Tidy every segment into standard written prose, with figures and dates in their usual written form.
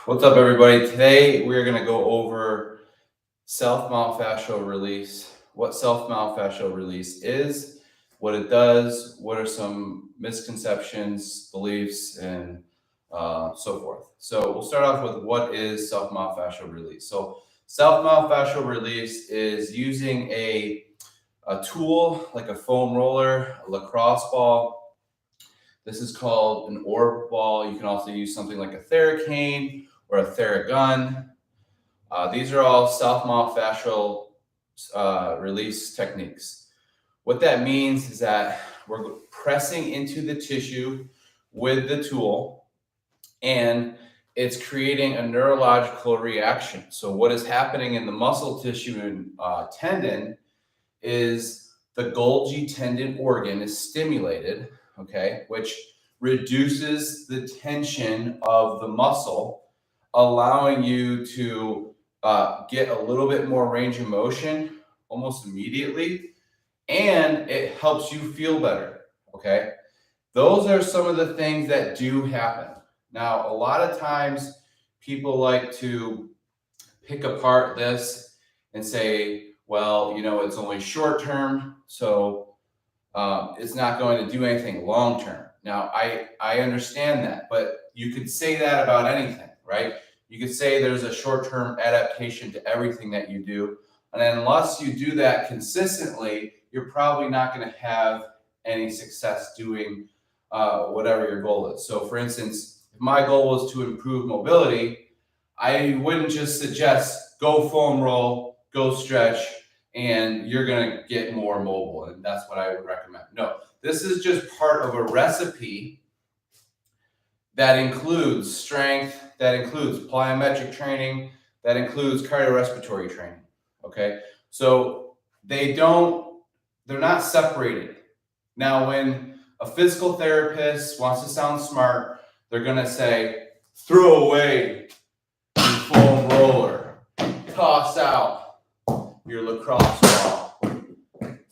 What's up, everybody? Today we're going to go over self-myofascial release, what self-myofascial release is, what it does, what are some misconceptions, beliefs, and so forth. So we'll start off with what is self-myofascial release. So self-myofascial release is using a tool like a foam roller, a lacrosse ball. This is called an orb ball. You can also use something like a Theracane or a Theragun. These are all self-myofascial release techniques. What that means is that we're pressing into the tissue with the tool, and it's creating a neurological reaction. So what is happening in the muscle tissue and tendon is the Golgi tendon organ is stimulated, okay, which reduces the tension of the muscle, allowing you to get a little bit more range of motion almost immediately, and it helps you feel better, okay? Those are some of the things that do happen. Now, a lot of times people like to pick apart this and say, well, it's only short term, so it's not going to do anything long term. Now, I understand that, but you could say that about anything, right? You could say there's a short-term adaptation to everything that you do. And unless you do that consistently, you're probably not going to have any success doing whatever your goal is. So for instance, if my goal was to improve mobility, I wouldn't just suggest go foam roll, go stretch, and you're going to get more mobile. And that's what I would recommend. No, this is just part of a recipe that includes strength, that includes plyometric training, that includes cardiorespiratory training. Okay. So they're not separated. Now, when a physical therapist wants to sound smart, they're going to say, throw away your foam roller, toss out your lacrosse ball,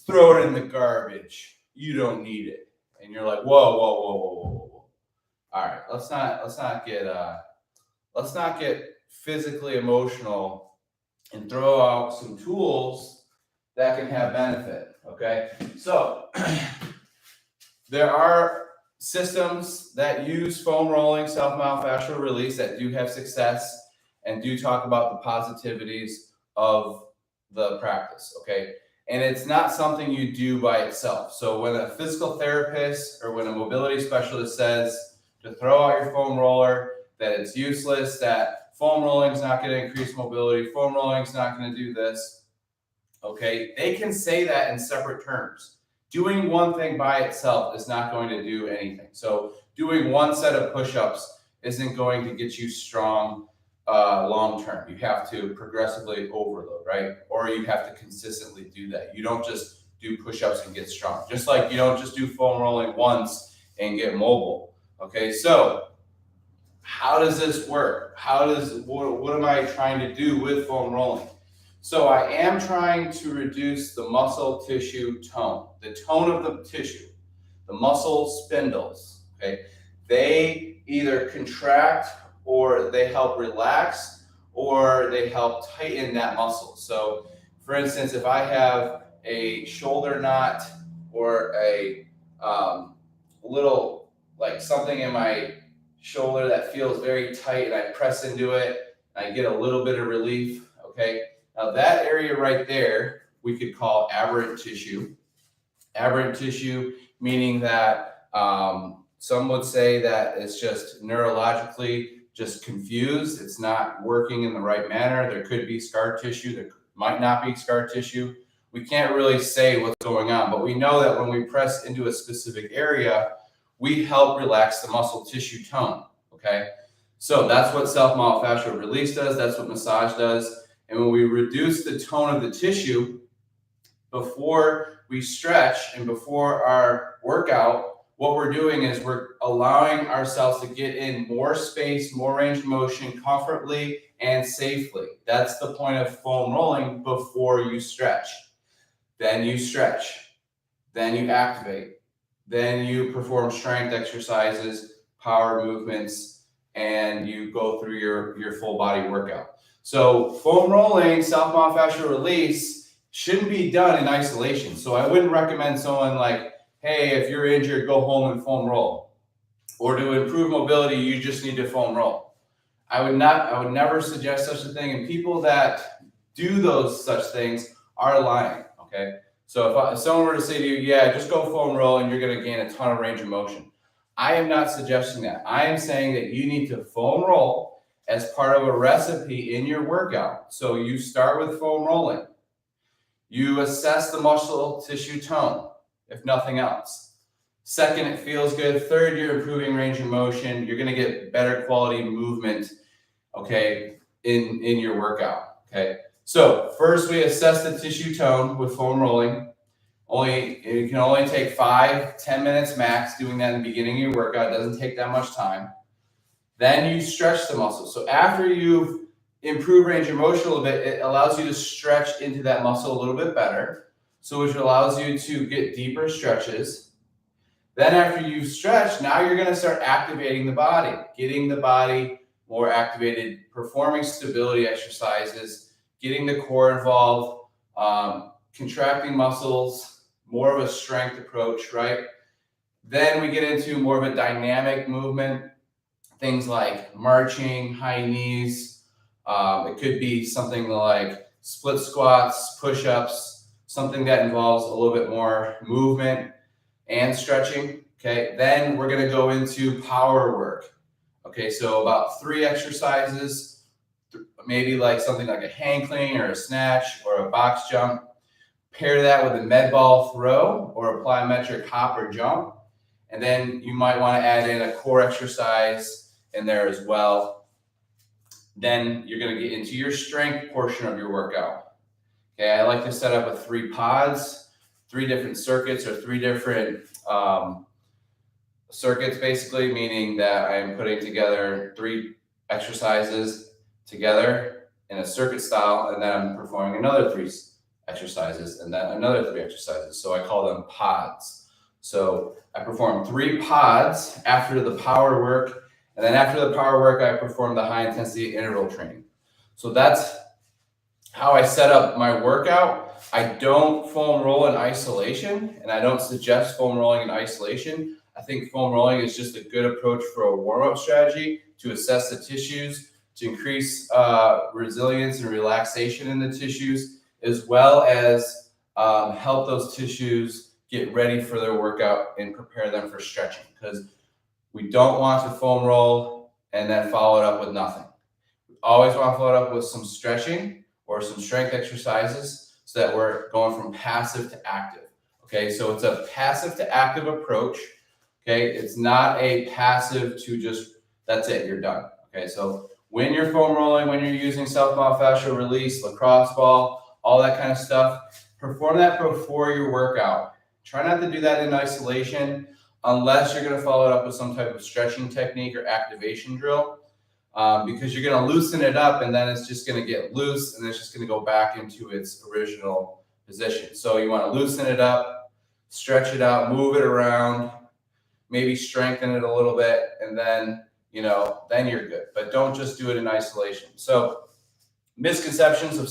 throw it in the garbage. You don't need it. And you're like, whoa, whoa, whoa, whoa, whoa, whoa. All right, let's not get physically emotional and throw out some tools that can have benefit. Okay, so there are systems that use foam rolling, self-myofascial release that do have success and do talk about the positivities of the practice. Okay. And it's not something you do by itself. So when a physical therapist or when a mobility specialist says to throw out your foam roller, that it's useless, that foam rolling is not going to increase mobility, foam rolling is not going to do this, okay, they can say that in separate terms. Doing one thing by itself is not going to do anything. So doing one set of push-ups isn't going to get you strong long term. You have to progressively overload, right? Or you have to consistently do that. You don't just do push-ups and get strong. Just like you don't just do foam rolling once and get mobile. Okay, so how does this work? What am I trying to do with foam rolling? So I am trying to reduce the muscle tissue tone, the tone of the tissue, the muscle spindles. Okay, they either contract or they help relax, or they help tighten that muscle. So for instance, if I have a shoulder knot or a little, like something in my shoulder that feels very tight and I press into it, I get a little bit of relief, okay? Now that area right there, we could call aberrant tissue. Aberrant tissue, meaning that some would say that it's just neurologically just confused. It's not working in the right manner. There could be scar tissue. There might not be scar tissue. We can't really say what's going on, but we know that when we press into a specific area, we help relax the muscle tissue tone, okay? So that's what self-myofascial release does. That's what massage does. And when we reduce the tone of the tissue before we stretch and before our workout, what we're doing is we're allowing ourselves to get in more space, more range of motion comfortably and safely. That's the point of foam rolling before you stretch. Then you stretch. Then you activate. Then you perform strength exercises, power movements, and you go through your full body workout. So foam rolling, self myofascial release shouldn't be done in isolation. So I wouldn't recommend someone like, hey, if you're injured, go home and foam roll. Or to improve mobility, you just need to foam roll. I would never suggest such a thing. And people that do such things are lying, okay? So if someone were to say to you, yeah, just go foam roll and you're gonna gain a ton of range of motion. I am not suggesting that. I am saying that you need to foam roll as part of a recipe in your workout. So you start with foam rolling. You assess the muscle tissue tone, if nothing else. Second, it feels good. Third, you're improving range of motion. You're gonna get better quality movement, okay, in your workout, okay? So first we assess the tissue tone with foam rolling. You can only take 5-10 minutes max doing that in the beginning of your workout. It doesn't take that much time. Then you stretch the muscle. So after you've improved range of motion a little bit, it allows you to stretch into that muscle a little bit better. So which allows you to get deeper stretches. Then after you've stretched, now you're going to start activating the body, getting the body more activated, performing stability exercises, getting the core involved, contracting muscles, more of a strength approach, right? Then we get into more of a dynamic movement, things like marching, high knees. It could be something like split squats, push-ups, something that involves a little bit more movement and stretching, okay? Then we're gonna go into power work, okay? So about 3 exercises, maybe like something like a hang clean or a snatch or a box jump. Pair that with a med ball throw or a plyometric hop or jump. And then you might wanna add in a core exercise in there as well. Then you're gonna get into your strength portion of your workout. Okay, I like to set up with 3 pods, 3 different circuits or 3 different circuits, basically, meaning that I am putting together 3 exercises together in a circuit style, and then I'm performing another 3 exercises and then another 3 exercises. So I call them pods. So I perform 3 pods after the power work, and then after the power work, I perform the high intensity interval training. So that's how I set up my workout. I don't foam roll in isolation, and I don't suggest foam rolling in isolation. I think foam rolling is just a good approach for a warm-up strategy to assess the tissues, to increase resilience and relaxation in the tissues, as well as help those tissues get ready for their workout and prepare them for stretching, because we don't want to foam roll and then follow it up with nothing. We always want to follow it up with some stretching or some strength exercises so that we're going from passive to active. Okay, so it's a passive to active approach. Okay, it's not a passive to just, that's it, you're done. Okay, so when you're foam rolling, when you're using self myofascial release, lacrosse ball, all that kind of stuff, perform that before your workout. Try not to do that in isolation unless you're going to follow it up with some type of stretching technique or activation drill, because you're going to loosen it up and then it's just going to get loose and it's just going to go back into its original position. So you want to loosen it up, stretch it out, move it around, maybe strengthen it a little bit, and then, then you're good. But don't just do it in isolation. So misconceptions of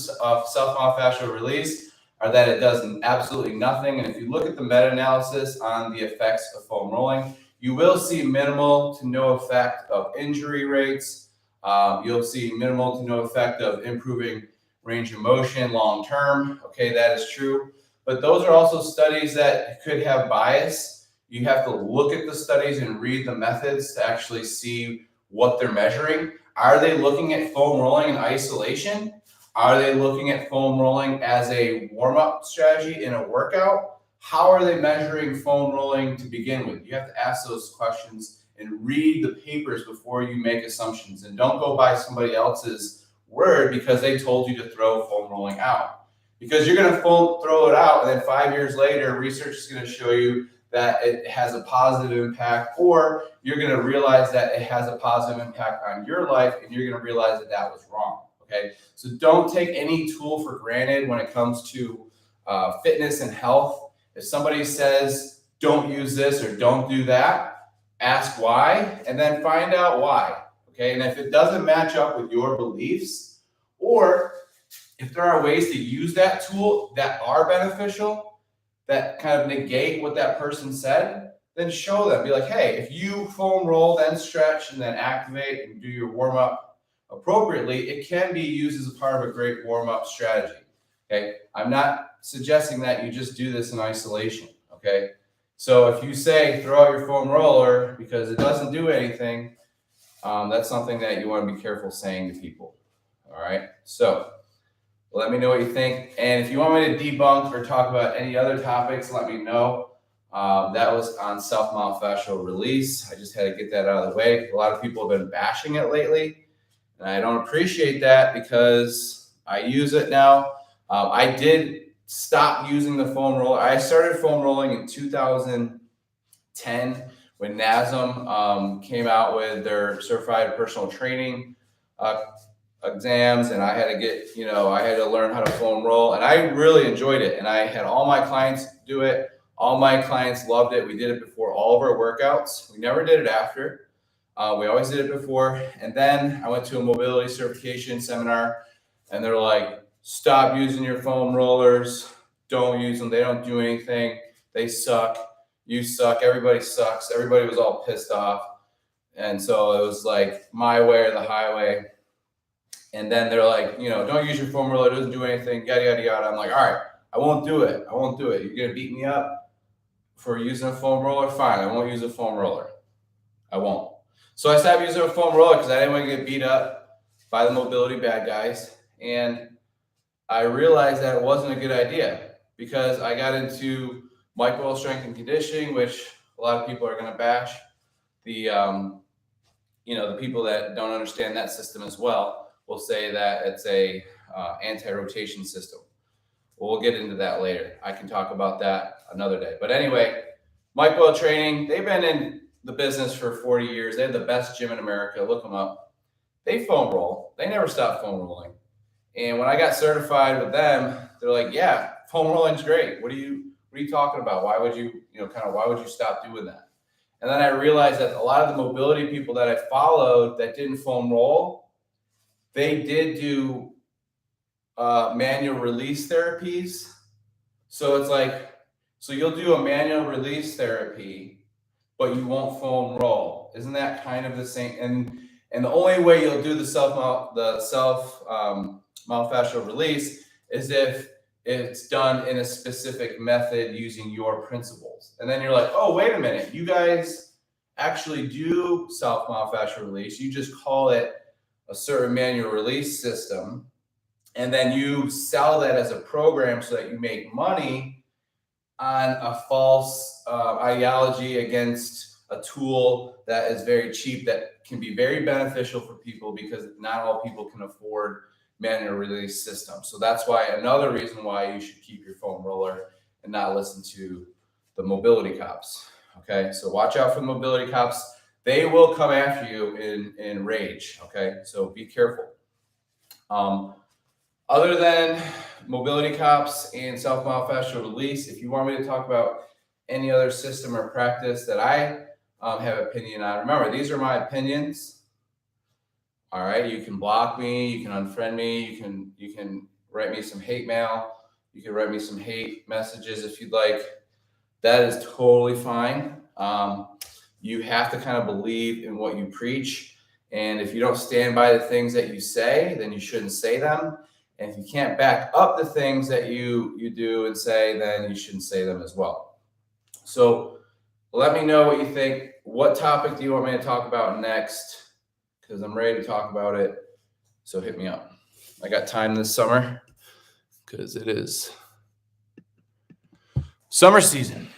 self myofascial release are that it does absolutely nothing. And if you look at the meta-analysis on the effects of foam rolling, you will see minimal to no effect of injury rates. You'll see minimal to no effect of improving range of motion long-term. Okay, that is true. But those are also studies that could have bias. You have to look at the studies and read the methods to actually see what they're measuring. Are they looking at foam rolling in isolation? Are they looking at foam rolling as a warm-up strategy in a workout? How are they measuring foam rolling to begin with? You have to ask those questions and read the papers before you make assumptions. And don't go by somebody else's word because they told you to throw foam rolling out. Because you're going to throw it out, and then 5 years later, research is going to show you that it has a positive impact, or you're going to realize that it has a positive impact on your life, and you're going to realize that that was wrong. Okay, so don't take any tool for granted when it comes to fitness and health. If somebody says don't use this or don't do that, ask why, and then find out why. Okay, and if it doesn't match up with your beliefs, or if there are ways to use that tool that are beneficial, that kind of negate what that person said, then show them. Be like, hey, if you foam roll, then stretch, and then activate and do your warm up appropriately, it can be used as a part of a great warm up strategy. Okay, I'm not suggesting that you just do this in isolation. Okay, so if you say throw out your foam roller because it doesn't do anything, that's something that you want to be careful saying to people. All right, so let me know what you think. And if you want me to debunk or talk about any other topics, let me know. That was on self-myofascial release. I just had to get that out of the way. A lot of people have been bashing it lately, and I don't appreciate that because I use it now. I did stop using the foam roller. I started foam rolling in 2010 when NASM came out with their certified personal training exams, and I had to get, I had to learn how to foam roll, and I really enjoyed it. And I had all my clients do it. All my clients loved it. We did it before all of our workouts. We never did it after. We always did it before. And then I went to a mobility certification seminar, and they're like, stop using your foam rollers. Don't use them. They don't do anything. They suck. You suck. Everybody sucks. Everybody was all pissed off. And so it was like my way or the highway. And then they're like, don't use your foam roller. It doesn't do anything, yada, yada, yada. I'm like, all right, I won't do it. I won't do it. You're going to beat me up for using a foam roller? Fine, I won't use a foam roller. I won't. So I stopped using a foam roller because I didn't want to get beat up by the mobility bad guys. And I realized that it wasn't a good idea because I got into micro strength and conditioning, which a lot of people are going to bash. The people that don't understand that system as well will say that it's a anti-rotation system. Well, we'll get into that later. I can talk about that another day. But anyway, micro training, they've been in the business for 40 years. They have the best gym in America. Look them up. They foam roll. They never stop foam rolling. And when I got certified with them, they're like, yeah, foam rolling's great. What are you talking about? Why would you, why would you stop doing that? And then I realized that a lot of the mobility people that I followed that didn't foam roll, they did do manual release therapies. So it's like, so you'll do a manual release therapy, but you won't foam roll. Isn't that kind of the same? And the only way you'll do the self myofascial release is if it's done in a specific method using your principles. And then you're like, oh, wait a minute, you guys actually do self myofascial release. You just call it a certain manual release system. And then you sell that as a program so that you make money on a false ideology against a tool that is very cheap, that can be very beneficial for people because not all people can afford manual release systems. So that's why another reason why you should keep your foam roller and not listen to the mobility cops. Okay, so watch out for the mobility cops. They will come after you in rage. Okay, so be careful. Other than mobility cops and self myofascial release, if you want me to talk about any other system or practice that I have opinion on, remember, these are my opinions. All right, you can block me, you can unfriend me, you can write me some hate mail, you can write me some hate messages if you'd like. That is totally fine. You have to kind of believe in what you preach, and if you don't stand by the things that you say, then you shouldn't say them. And if you can't back up the things that you do and say, then you shouldn't say them as well. So let me know what you think. What topic do you want me to talk about next? Because I'm ready to talk about it. So hit me up. I got time this summer because it is summer season.